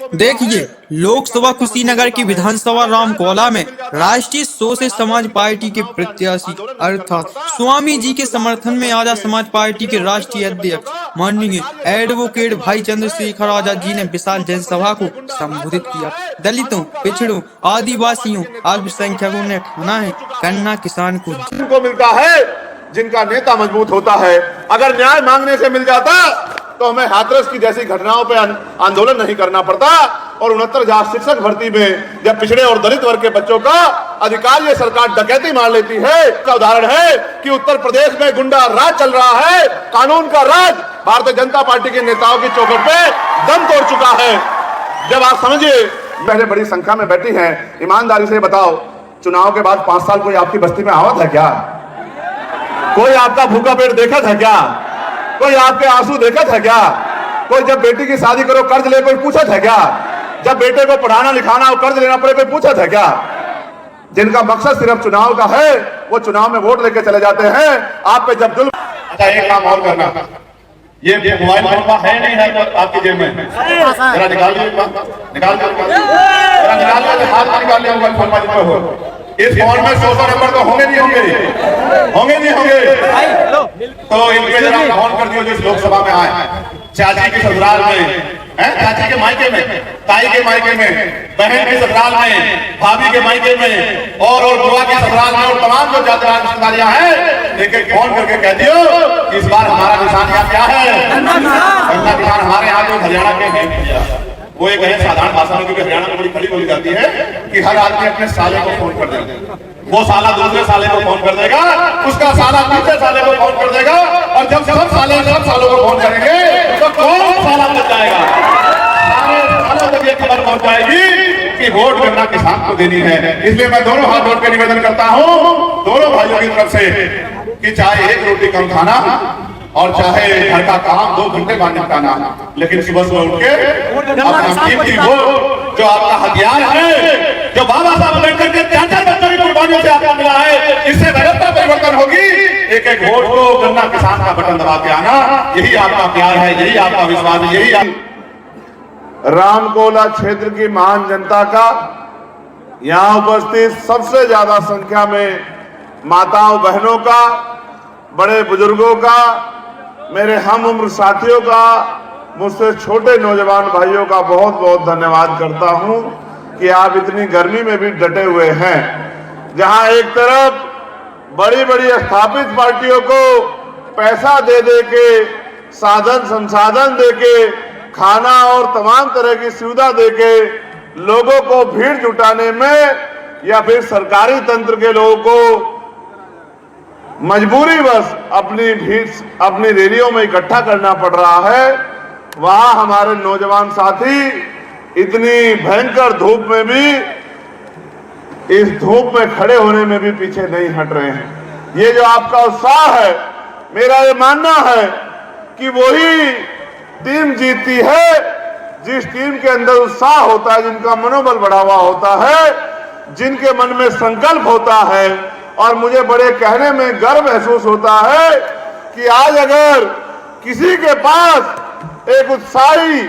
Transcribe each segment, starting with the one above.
देखिए, लोकसभा कुशीनगर की विधानसभा रामकोला में राष्ट्रीय सोशलिस्ट समाज पार्टी के प्रत्याशी अर्थात स्वामी जी के समर्थन में आजाद समाज पार्टी के राष्ट्रीय अध्यक्ष माननीय एडवोकेट भाई चंद्रशेखर आजाद जी ने विशाल जनसभा को संबोधित किया। दलितों, पिछड़ों, आदिवासियों, अल्पसंख्यकों ने ठाना है गन्ना किसान को मिलता है जिनका नेता मजबूत होता है। अगर न्याय मांगने से मिल जाता तो हमें हाथरस की जैसी घटनाओं पे आंदोलन नहीं करना पड़ता। और 69,000 शिक्षक भर्ती में जब पिछड़े और दलित वर्ग के बच्चों का अधिकार ये सरकार डकैती मार लेती है, इसका उदाहरण है कि उत्तर प्रदेश में गुंडा राज चल रहा है, कानून का राज भारतीय जनता पार्टी के नेताओं की चौखट पे दम तोड़ चुका है। जब आप समझिए, पहले बड़ी संख्या में बैठी हैं, ईमानदारी से बताओ, चुनाव के बाद 5 साल कोई आपकी बस्ती में आवा था क्या? कोई आपका भूखा पेट देखा था क्या? कोई आपके आंसू देखा था क्या? कोई जब बेटी की शादी करो कर्ज ले कोई पूछा था क्या? जब बेटे को पढ़ाना लिखाना और कर्ज लेना पड़े कोई पूछा था क्या? जिनका मकसद सिर्फ चुनाव का है वो चुनाव में वोट लेके चले जाते हैं। आप पे जब जुल्म। अच्छा, एक काम और करना, ये मोबाइल नंबर है नहीं है तो आपकी जेब में जरा निकाल इस फोन में 100 नंबर तो होंगे नहीं तो इनके जरा फोन कर दियो जिस लोकसभा में आए, चाची के ससुराल में, चाची के मायके में, ताई के मायके में, बहन के ससुराल में, भाभी के मायके में और बुआ के ससुराल में और तमाम जो रिश्तेदारियां हैं, एक फोन करके कह दियो इस बार हमारा निशान यहाँ क्या है? गन्ना किसान हमारे यहाँ जो हरियाणा के हैं। वो एक साधारण भाषा में, क्योंकि हरियाणा में बड़ी खड़ी बोली जाती है कि हर आदमी अपने साले को फोन कर देगा, वो साला दूसरे साले को फोन कर देगा, उसका साला तीसरे साले को फोन कर देगा, और जब सब सालों को फोन करेंगे तो कौन साला बच जाएगा? सारे सालों तक ये खबर पहुंच जाएगी कि वोट गन्ना किसान को देनी है। इसलिए मैं दोनों हाथ जोड़ के निवेदन करता हूँ दोनों भाइयों की तरफ से कि चाहे एक रोटी कम खाना और चाहे घर का काम 2 घंटे बाद निपटाना, लेकिन सुबह सुबह उठ के अपना कीमती वोट जो आपका हथियार है, जो बाबा साहब अम्बेडकर के 4 बच्चों की कुर्बानियों से आपको मिला है, इससे व्यवस्था परिवर्तन होगी। एक एक वोट को गन्ना किसान का बटन दबा के आना, यही आपका प्यार है, यही आपका विश्वास है, यही रामकोला क्षेत्र की महान जनता का, यहाँ उपस्थित सबसे ज्यादा संख्या में माताओं बहनों का, बड़े बुजुर्गों का, मेरे हम उम्र साथियों का, मुझसे छोटे नौजवान भाइयों का बहुत बहुत धन्यवाद करता हूं कि आप इतनी गर्मी में भी डटे हुए हैं। जहां एक तरफ बड़ी बड़ी स्थापित पार्टियों को पैसा दे दे के, साधन संसाधन दे के, खाना और तमाम तरह की सुविधा दे के लोगों को भीड़ जुटाने में या फिर सरकारी तंत्र के लोगों को मजबूरीवश अपनी रैलियों में इकट्ठा करना पड़ रहा है, वहां हमारे नौजवान साथी इतनी भयंकर धूप में भी, इस धूप में खड़े होने में भी पीछे नहीं हट रहे हैं। ये जो आपका उत्साह है, मेरा ये मानना है कि वही टीम जीतती है जिस टीम के अंदर उत्साह होता है, जिनका मनोबल बढ़ा हुआ होता है, जिनके मन में संकल्प होता है। और मुझे बड़े कहने में गर्व महसूस होता है कि आज अगर किसी के पास एक उत्साही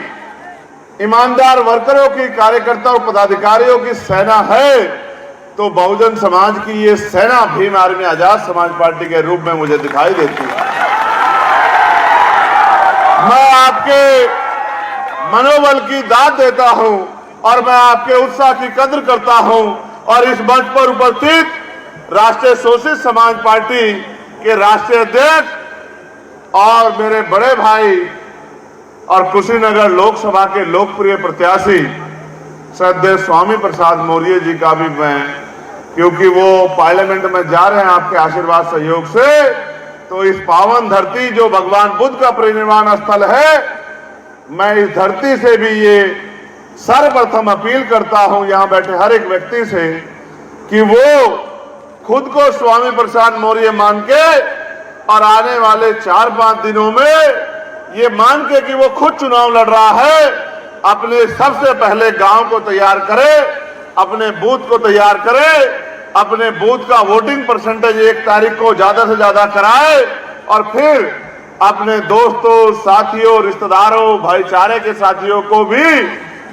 ईमानदार वर्करों की, कार्यकर्ता और पदाधिकारियों की सेना है तो बहुजन समाज की ये सेना भीम आर्मी आजाद समाज पार्टी के रूप में मुझे दिखाई देती है। मैं आपके मनोबल की दाद देता हूं और मैं आपके उत्साह की कद्र करता हूं। और इस मंच पर उपस्थित राष्ट्रीय सोशलिस्ट समाज पार्टी के राष्ट्रीय अध्यक्ष और मेरे बड़े भाई और कुशीनगर लोकसभा के लोकप्रिय प्रत्याशी श्रद्धेय स्वामी प्रसाद मौर्य जी का भी मैं, क्योंकि वो पार्लियामेंट में जा रहे हैं आपके आशीर्वाद सहयोग से, तो इस पावन धरती जो भगवान बुद्ध का परिनिर्वाण स्थल है, मैं इस धरती से भी ये सर्वप्रथम अपील करता हूं यहां बैठे हर एक व्यक्ति से कि वो खुद को स्वामी प्रसाद मौर्य मान के और आने वाले 4-5 दिनों में ये मान के कि वो खुद चुनाव लड़ रहा है, अपने सबसे पहले गांव को तैयार करे, अपने बूथ को तैयार करे, अपने बूथ का वोटिंग परसेंटेज 1 तारीख को ज्यादा से ज्यादा कराए और फिर अपने दोस्तों, साथियों, रिश्तेदारों, भाईचारे के साथियों को भी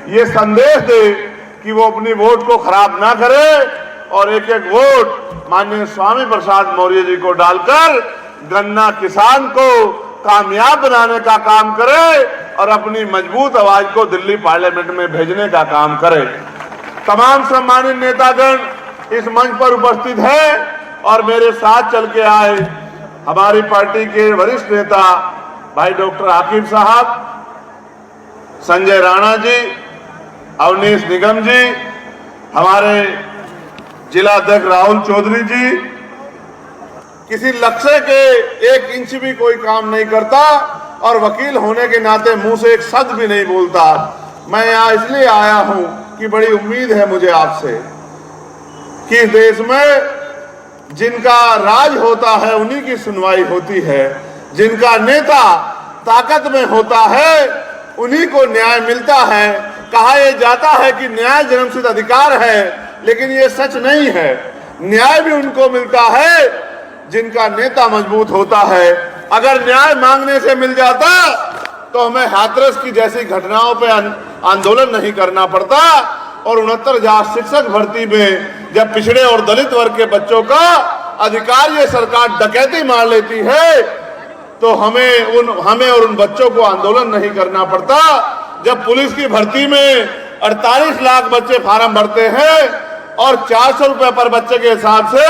ये संदेश दे कि वो अपनी वोट को खराब ना करे और एक एक वोट माननीय स्वामी प्रसाद मौर्य जी को डालकर गन्ना किसान को कामयाब बनाने का काम करे और अपनी मजबूत आवाज को दिल्ली पार्लियामेंट में भेजने का काम करे। तमाम सम्मानित नेतागण इस मंच पर उपस्थित हैं और मेरे साथ चल के आए हमारी पार्टी के वरिष्ठ नेता भाई डॉक्टर आकिब साहब, संजय राणा जी, अवनीश निगम जी, हमारे जिला अध्यक्ष राहुल चौधरी जी। किसी लक्ष्य के 1 इंच भी कोई काम नहीं करता और वकील होने के नाते मुंह से एक शब्द भी नहीं बोलता। मैं यहाँ इसलिए आया हूं कि बड़ी उम्मीद है मुझे आपसे कि इस देश में जिनका राज होता है उन्हीं की सुनवाई होती है, जिनका नेता ताकत में होता है उन्हीं को न्याय मिलता है। कहा यह जाता है कि न्याय जन्मसिद्ध अधिकार है, लेकिन ये सच नहीं है। न्याय भी उनको मिलता है जिनका नेता मजबूत होता है। अगर न्याय मांगने से मिल जाता तो हमें हाथरस की जैसी घटनाओं पे आंदोलन नहीं करना पड़ता और 69,000 शिक्षक भर्ती में जब पिछड़े और दलित वर्ग के बच्चों का अधिकार ये सरकार डकैती मार लेती है तो हमें और उन बच्चों को आंदोलन नहीं करना पड़ता। जब पुलिस की भर्ती में 48 लाख बच्चे फार्म भरते हैं और 400 रुपए पर बच्चे के हिसाब से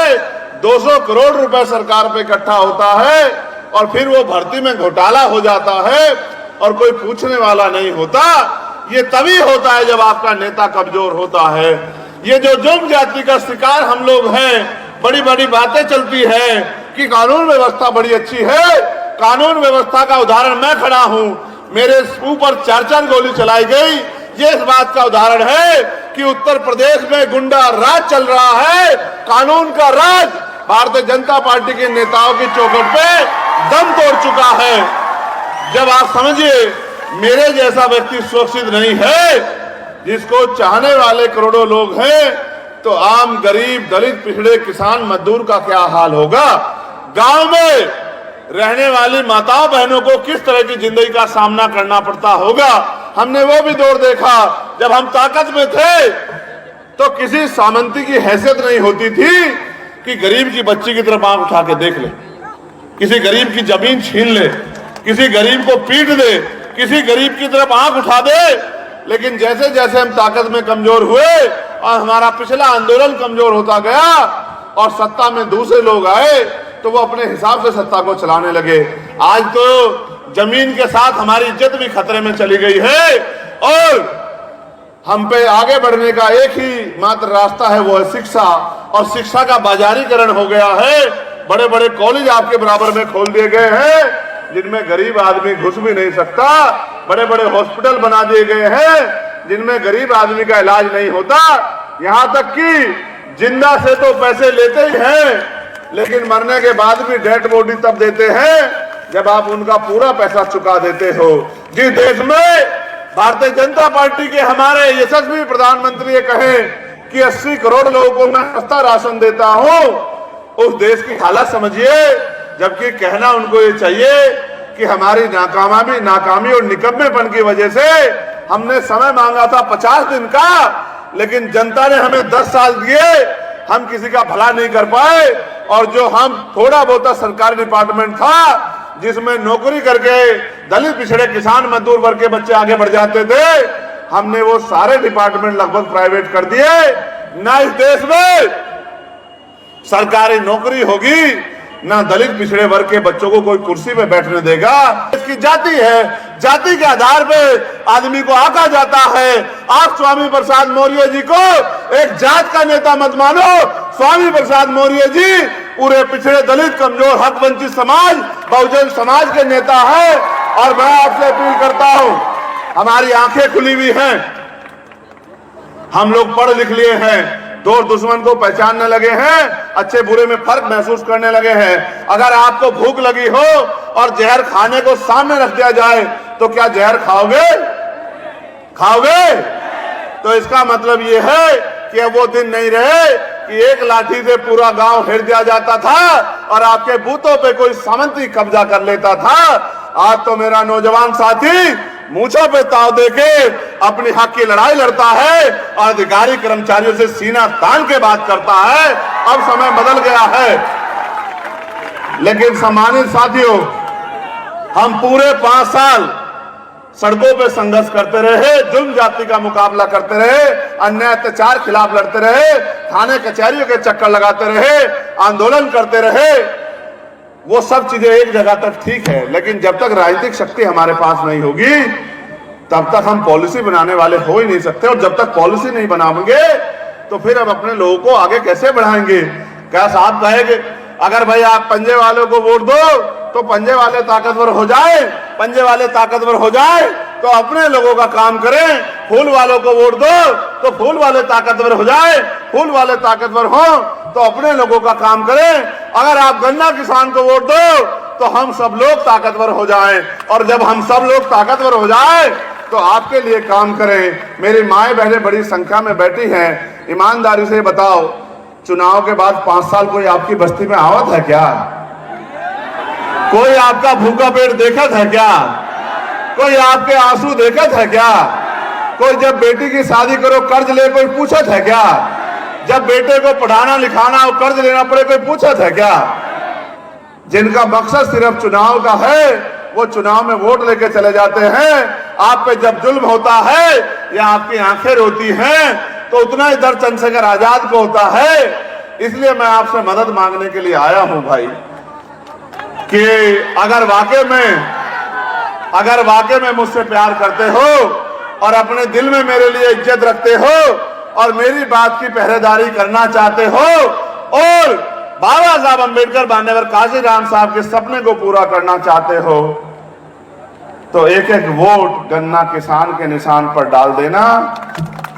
200 करोड़ रुपए सरकार पे इकट्ठा होता है और फिर वो भर्ती में घोटाला हो जाता है और कोई पूछने वाला नहीं होता। ये तभी होता है जब आपका नेता कमजोर होता है। ये जो जुर्म जाति का शिकार हम लोग हैं, बड़ी बड़ी बातें चलती है कि कानून व्यवस्था बड़ी अच्छी है। कानून व्यवस्था का उदाहरण मैं खड़ा हूं, मेरे ऊपर 4 गोली चलाई गई। ये इस बात का उदाहरण है कि उत्तर प्रदेश में गुंडा राज चल रहा है। कानून का राज भारतीय जनता पार्टी के नेताओं की चौखट पे दम तोड़ चुका है। जब आप समझिए मेरे जैसा व्यक्ति सुरक्षित नहीं है, जिसको चाहने वाले करोड़ों लोग हैं, तो आम गरीब दलित पिछड़े किसान मजदूर का क्या हाल होगा। गांव में रहने वाली माताओं बहनों को किस तरह की जिंदगी का सामना करना पड़ता होगा। हमने वो भी दौर देखा जब हम ताकत में थे तो किसी सामंती की हैसियत नहीं होती थी कि गरीब की बच्ची की तरफ आंख उठा के देख ले, किसी गरीब की जमीन छीन ले, किसी गरीब को पीट दे, किसी गरीब की तरफ आंख उठा दे। लेकिन जैसे जैसे हम ताकत में कमजोर हुए और हमारा पिछला आंदोलन कमजोर होता गया और सत्ता में दूसरे लोग आए तो वो अपने हिसाब से सत्ता को चलाने लगे। आज तो जमीन के साथ हमारी इज्जत भी खतरे में चली गई है और हम पे आगे बढ़ने का एक ही मात्र रास्ता है, वो है शिक्षा। और शिक्षा का बाजारीकरण हो गया है। बड़े बड़े कॉलेज आपके बराबर में खोल दिए गए हैं जिनमें गरीब आदमी घुस भी नहीं सकता। बड़े बड़े हॉस्पिटल बना दिए गए हैं जिनमें गरीब आदमी का इलाज नहीं होता। यहां तक कि जिंदा से तो पैसे लेते ही हैं, लेकिन मरने के बाद भी डेड बॉडी तब देते हैं जब आप उनका पूरा पैसा चुका देते हो। जिस देश में भारतीय जनता पार्टी के हमारे यशस्वी प्रधानमंत्री ये कहें कि 80 करोड़ लोगों को मैं सस्ता राशन देता हूं, उस देश की हालत समझिए। जबकि कहना उनको ये चाहिए कि हमारी नाकामी और निकम्मेपन की वजह से हमने समय मांगा था 50 दिन का, लेकिन जनता ने हमें 10 साल दिए, हम किसी का भला नहीं कर पाए। और जो हम थोड़ा बहुत सरकारी डिपार्टमेंट था जिसमें नौकरी करके दलित पिछड़े किसान मजदूर वर्ग के बच्चे आगे बढ़ जाते थे, हमने वो सारे डिपार्टमेंट लगभग प्राइवेट कर दिए। ना इस देश में सरकारी नौकरी होगी, ना दलित पिछड़े वर्ग के बच्चों को कोई कुर्सी पे बैठने देगा। इसकी जाति है, जाति के आधार पे आदमी को आंका जाता है। आप स्वामी प्रसाद मौर्य जी को एक जात का नेता मत मानो। स्वामी प्रसाद मौर्य जी पूरे पिछड़े दलित कमजोर हक वंचित समाज बहुजन समाज के नेता है। और मैं आपसे अपील करता हूं, हमारी आंखें खुली हुई हैं, हम लोग पढ़ लिख लिए हैं, दोस्त दुश्मन को पहचानने लगे हैं, अच्छे बुरे में फर्क महसूस करने लगे हैं। अगर आपको भूख लगी हो और जहर खाने को सामने रख दिया जाए तो क्या जहर खाओगे? तो इसका मतलब ये है कि अब वो दिन नहीं रहे कि एक लाठी से पूरा गांव घेर दिया जाता था और आपके बूथों पे कोई सामंती कब्जा कर लेता था। आज तो मेरा नौजवान साथी मूंछों पे ताव देके अपनी हक की लड़ाई लड़ता है और अधिकारी कर्मचारियों से सीना तान के बात करता है। अब समय बदल गया है। लेकिन सम्मानित साथियों, हम पूरे 5 साल सड़कों पे संघर्ष करते रहे, जुल्म जाति का मुकाबला करते रहे, अन्याय अत्याचार खिलाफ लड़ते रहे, थाने कचहरियों के चक्कर लगाते रहे, आंदोलन करते रहे। वो सब चीजें एक जगह तक ठीक है, लेकिन जब तक राजनीतिक शक्ति हमारे पास नहीं होगी तब तक हम पॉलिसी बनाने वाले हो ही नहीं सकते। और जब तक पॉलिसी नहीं बनाएंगे तो फिर हम अपने लोगों को आगे कैसे बढ़ाएंगे? क्या साहब कहेंगे अगर भाई आप पंजे वालों को वोट दो तो पंजे वाले ताकतवर हो जाए, पंजे वाले ताकतवर हो जाए तो अपने लोगों का काम करें। फूल वालों को वोट दो तो फूल वाले ताकतवर हो जाए, फूल वाले ताकतवर हो तो अपने लोगों का काम करें। अगर आप गन्ना किसान को वोट दो तो हम सब लोग ताकतवर हो जाएं, और जब हम सब लोग ताकतवर हो जाएं तो आपके लिए काम करें। मेरी माएं बहनें बड़ी संख्या में बैठी हैं, ईमानदारी से बताओ, चुनाव के बाद 5 साल कोई आपकी बस्ती में आवत है क्या? कोई आपका भूखा पेट देखत है क्या? कोई आपके आंसू देखत है क्या? कोई जब बेटी की शादी करो कर्ज ले कोई पूछत है क्या? जब बेटे को पढ़ाना लिखाना और कर्ज लेना पड़े कोई पूछत है क्या? जिनका मकसद सिर्फ चुनाव का है वो चुनाव में वोट लेके चले जाते हैं। आप पे जब जुल्म होता है या आपकी आंखें रोती हैं तो उतना ही दर्द चंद्रशेखर आजाद को होता है। इसलिए मैं आपसे मदद मांगने के लिए आया हूं भाई, कि अगर वाकई में मुझसे प्यार करते हो और अपने दिल में मेरे लिए इज्जत रखते हो और मेरी बात की पहरेदारी करना चाहते हो और बाबा साहब अम्बेडकर मान्यवर काशीराम साहब के सपने को पूरा करना चाहते हो तो एक एक वोट गन्ना किसान के निशान पर डाल देना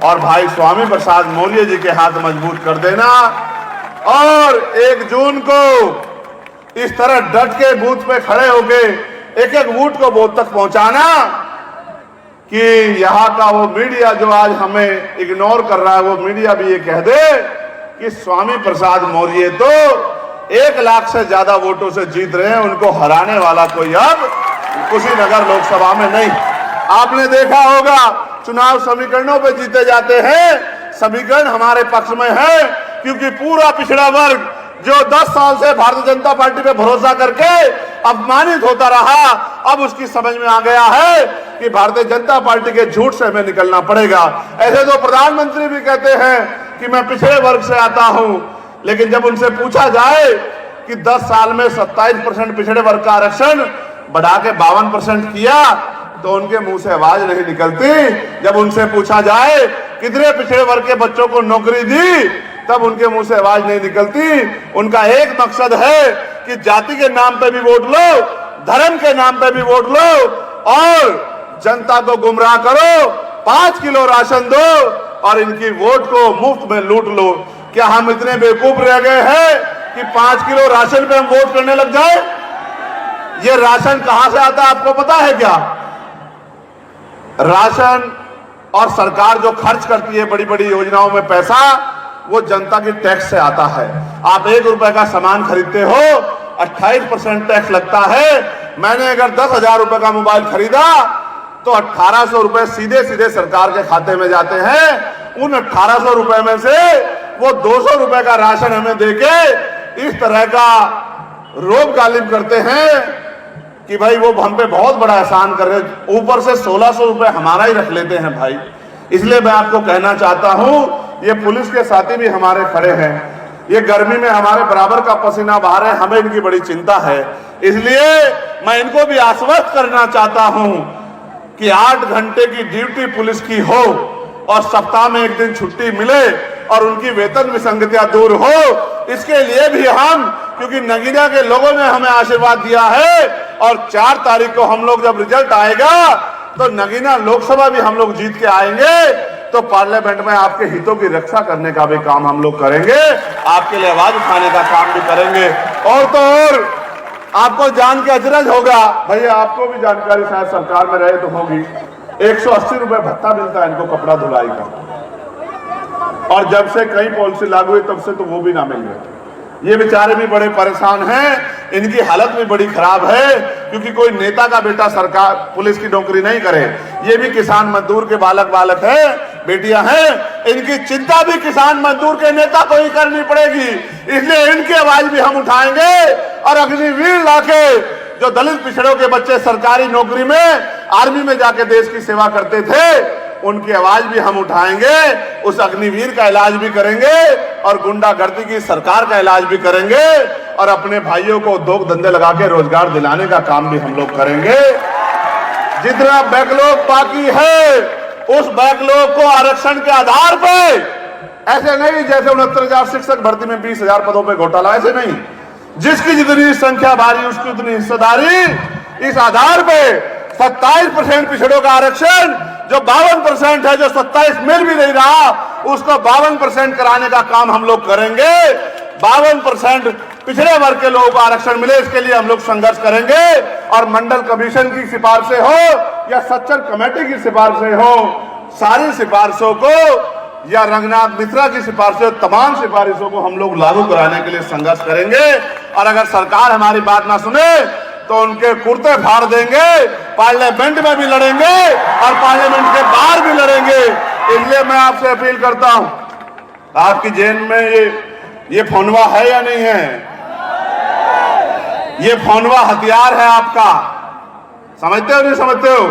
और भाई स्वामी प्रसाद मौर्य जी के हाथ मजबूत कर देना। और 1 जून को इस तरह डट के बूथ पे खड़े होके एक एक वोट को बूथ तक पहुंचाना कि यहाँ का वो मीडिया जो आज हमें इग्नोर कर रहा है वो मीडिया भी ये कह दे कि स्वामी प्रसाद मौर्य तो 1 लाख से ज्यादा वोटों से जीत रहे हैं, उनको हराने वाला कोई अब कुशीनगर लोकसभा में नहीं। आपने देखा होगा चुनाव समीकरणों पे जीते जाते हैं, समीकरण हमारे पक्ष में है क्योंकि पूरा पिछड़ा वर्ग जो 10 साल से भारतीय जनता पार्टी पे भरोसा करके अपमानित होता रहा, अब उसकी समझ में आ गया है कि भारतीय जनता पार्टी के झूठ से हमें निकलना पड़ेगा। ऐसे तो प्रधानमंत्री भी कहते हैं कि मैं पिछड़े वर्ग से आता हूं, लेकिन जब उनसे पूछा जाए कि 10 साल में 27% पिछड़े वर्ग का आरक्षण बढ़ा के 52% किया तो उनके मुंह से आवाज नहीं निकलती। जब उनसे पूछा जाए कितने पिछड़े वर्ग के बच्चों को नौकरी दी तब उनके मुंह से आवाज नहीं निकलती। उनका एक मकसद है कि जाति के नाम पे भी वोट लो, धर्म के नाम पे भी वोट लो और जनता को गुमराह करो, 5 किलो राशन दो और इनकी वोट को मुफ्त में लूट लो। क्या हम इतने बेवकूफ रह गए हैं कि 5 किलो राशन पे हम वोट करने लग जाए? ये राशन कहां से आता है आपको पता है क्या? राशन और सरकार जो खर्च करती है बड़ी बड़ी योजनाओं में पैसा, वो जनता की टैक्स से आता है। आप 1 रुपए का सामान खरीदते हो 28% टैक्स लगता है। मैंने अगर 10,000 रुपए का मोबाइल खरीदा तो 1800 रुपए सीधे सीधे सरकार के खाते में जाते हैं। उन 1800 रुपए में से वो 200 रुपए का राशन हमें देके इस तरह का रोब गालिब करते हैं कि भाई वो हम पे बहुत बड़ा एहसान कर रहे हैं, ऊपर से 1600 रुपए हमारा ही रख लेते हैं भाई। इसलिए मैं आपको कहना चाहता हूं, ये पुलिस के साथी भी हमारे खड़े हैं, ये गर्मी में हमारे बराबर का पसीना बहा रहे हैं, हमें इनकी बड़ी चिंता है। इसलिए मैं इनको भी आश्वस्त करना चाहता हूं कि 8 घंटे की ड्यूटी पुलिस की हो और सप्ताह में 1 दिन छुट्टी मिले और उनकी वेतन विसंगतियां दूर हो। इसके लिए भी हम, क्योंकि नगीना के लोगों ने हमें आशीर्वाद दिया है और 4 तारीख को हम लोग जब रिजल्ट आएगा तो नगीना लोकसभा भी हम लोग जीत के आएंगे तो पार्लियामेंट में आपके हितों की रक्षा करने का भी काम हम लोग करेंगे, आपके लिए आवाज उठाने का काम भी करेंगे। और तो और आपको जान के अचरज होगा, भैया आपको भी जानकारी शायद सरकार में रहे तो होगी, 180 रुपए भत्ता मिलता है इनको कपड़ा धुलाई का, और जब से कई पॉलिसी लागू हुई तब से तो वो भी ना मिल रहे। ये बेचारे भी बड़े परेशान हैं। इनकी हालत भी बड़ी खराब है, क्योंकि कोई नेता का बेटा सरकार पुलिस की नौकरी नहीं करे। ये भी किसान मजदूर के बालक है, बेटियां हैं। इनकी चिंता भी किसान मजदूर के नेता को ही करनी पड़ेगी। इसलिए इनकी आवाज भी हम उठाएंगे और अग्निवीर लाके जो दलित पिछड़ों के बच्चे सरकारी नौकरी में, आर्मी में जाके देश की सेवा करते थे, उनकी आवाज भी हम उठाएंगे। उस अग्निवीर का इलाज भी करेंगे और गुंडागर्दी की सरकार का इलाज भी करेंगे और अपने भाइयों को उद्योग धंधे लगा के रोजगार दिलाने का काम भी हम लोग करेंगे। जितना बैकलॉग बाकी है, उस बैकलॉग को आरक्षण के आधार पर, ऐसे नहीं जैसे 69,000 शिक्षक भर्ती में 20,000 पदों पे घोटाला, ऐसे नहीं, जिसकी जितनी संख्या भारी उसकी उतनी हिस्सेदारी, इस आधार पे 27% पिछड़ों का आरक्षण, जो 52% है, जो 27 मिल भी नहीं रहा, उसको 52% कराने का काम हम लोग करेंगे। 52% पिछड़े वर्ग के लोगों को आरक्षण मिले, इसके लिए हम लोग संघर्ष करेंगे। और मंडल कमीशन की सिफारिशें हो या सच्चर कमेटी की सिफारिशें हो, सारी सिफारिशों को, या रंगनाथ मिश्रा की सिफारिशों, तमाम सिफारिशों को हम लोग लागू कराने के लिए संघर्ष करेंगे। और अगर सरकार हमारी बात ना सुने तो उनके कुर्ते फाड़ देंगे, पार्लियामेंट में भी लड़ेंगे और पार्लियामेंट के बाहर भी लड़ेंगे। इसलिए मैं आपसे अपील करता हूं, आपकी जेल में ये फोनवा है या नहीं है? ये फोनवा हथियार है आपका, समझते हो नहीं समझते हो?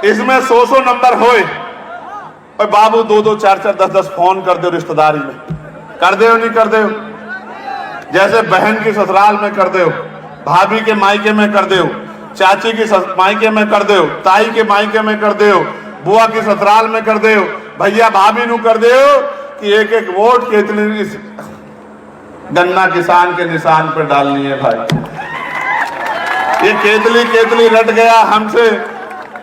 इसमें 100 नंबर होए, और बाबू 2-2, 4-4, 10-10 फोन कर दो रिश्तेदारी में, कर दो नहीं कर दो? जैसे बहन की ससुराल में कर दो, भाभी के मायके में कर दो, चाची के मायके में कर दो, ताई के मायके में कर दो, बुआ की ससुराल में कर दो, भैया भाभी नु कर दो, कि एक एक वोट कितनी गन्ना किसान के निशान पर डालनी है भाई। ये केतली रट गया हमसे,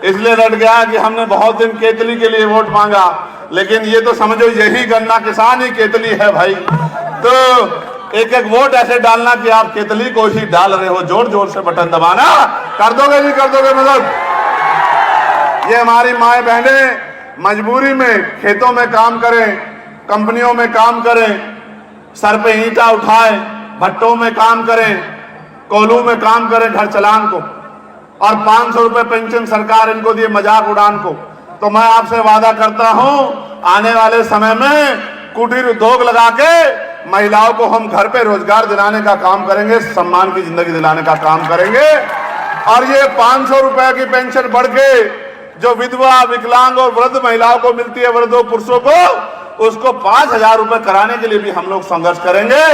इसलिए रट गया कि हमने बहुत दिन केतली के लिए वोट मांगा, लेकिन ये तो समझो यही गन्ना किसान ही केतली है भाई। तो एक एक वोट ऐसे डालना कि आप केतली को ही डाल रहे हो, जोर जोर से बटन दबाना। कर दोगे नहीं कर दोगे मदद? ये हमारी माए बहनें मजबूरी में खेतों में काम करें, कंपनियों में काम करें, सर पे ईंटा उठाए, भट्टों में काम करें, कोल्हू में काम करें घर चलान को, और 500 रुपए पेंशन सरकार इनको दिए मजाक उड़ान को। तो मैं आपसे वादा करता हूं, आने वाले समय में कुटीर उद्योग लगा के महिलाओं को हम घर पे रोजगार दिलाने का काम करेंगे, सम्मान की जिंदगी दिलाने का काम करेंगे। और ये 500 रुपए की पेंशन बढ़ के जो विधवा, विकलांग और वृद्ध महिलाओं को मिलती है, वृद्धों पुरुषों को, उसको 5,000 रुपए कराने के लिए भी हम लोग संघर्ष करेंगे।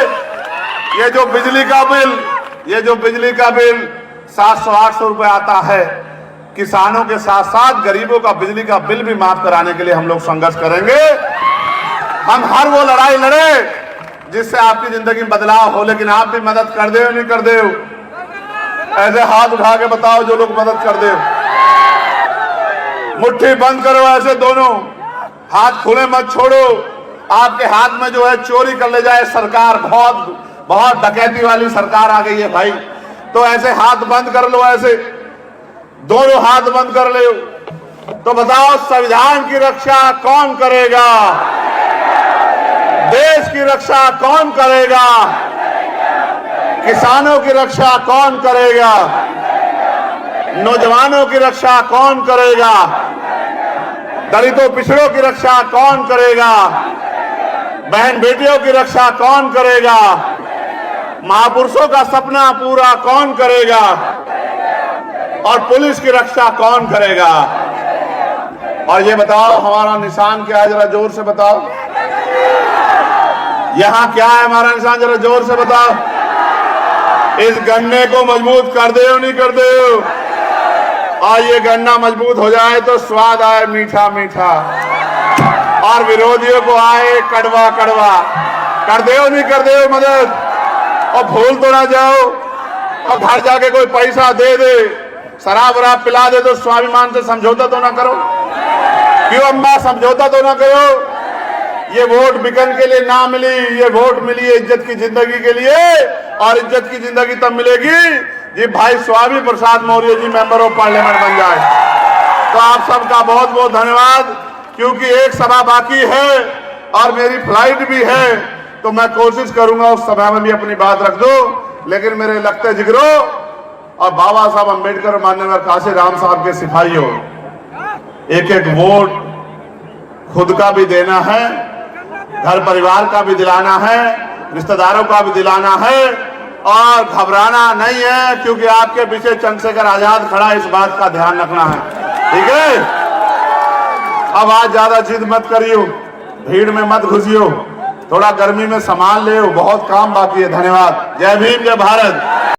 ये जो बिजली का बिल 700-800 रुपए आता है, किसानों के साथ साथ गरीबों का बिजली का बिल भी माफ कराने के लिए हम लोग संघर्ष करेंगे। हम हर वो लड़ाई लड़े जिससे आपकी जिंदगी में बदलाव हो, लेकिन आप भी मदद कर दे नहीं कर दे? ऐसे हाथ उठा के बताओ जो लोग मदद कर दे। मुट्ठी बंद करो, ऐसे दोनों हाथ खुले मत छोड़ो। आपके हाथ में जो है चोरी कर ले जाए सरकार, बहुत डकैती वाली सरकार आ गई है भाई। तो ऐसे हाथ बंद कर लो, ऐसे दोनों हाथ बंद कर लो। तो बताओ, संविधान की रक्षा कौन करेगा? देश की रक्षा कौन करेगा? किसानों की रक्षा कौन करेगा? नौजवानों की रक्षा कौन करेगा? दलितों पिछड़ों की रक्षा कौन करेगा? बहन बेटियों की रक्षा कौन करेगा? महापुरुषों का सपना पूरा कौन करेगा? और पुलिस की रक्षा कौन करेगा? और ये बताओ, हमारा निशान क्या है? जरा जोर से बताओ, यहां क्या है हमारा निशान? जरा जोर से बताओ। इस गन्ने को मजबूत कर दे नहीं कर दे? और ये गन्ना मजबूत हो जाए तो स्वाद आए मीठा मीठा, और विरोधियों को आए कड़वा कड़वा। कर दे नहीं कर दे मदद? और भूल तो ना जाओ, और घर जाके कोई पैसा दे दे, शराब वराब पिला दे तो स्वाभिमान से समझौता तो ना करो? क्यों अम्मा, समझौता तो ना करो? ये वोट बिकन के लिए ना मिली, ये वोट मिली है इज्जत की जिंदगी के लिए। और इज्जत की जिंदगी तब मिलेगी जी भाई Swami Prasad Maurya ji member of parliament बन जाए। तो आप सबका बहुत बहुत धन्यवाद। क्योंकि एक सभा बाकी है और मेरी फ्लाइट भी है, तो मैं कोशिश करूंगा उस सभा में भी अपनी बात रख दूं। लेकिन मेरे लगते जिगरो और बाबा साहब अंबेडकर माननीय काशी राम साहब के सिपाहियों, एक एक वोट खुद का भी देना है, घर परिवार का भी दिलाना है, रिश्तेदारों का भी दिलाना है और घबराना नहीं है, क्योंकि आपके पीछे चंद्रशेखर आजाद खड़ा है, इस बात का ध्यान रखना है। ठीक है, अब आज ज्यादा जिद मत करियो, भीड़ में मत घुसियो, थोड़ा गर्मी में संभाल ले, बहुत काम बाकी है। धन्यवाद। जय भीम, जय भारत।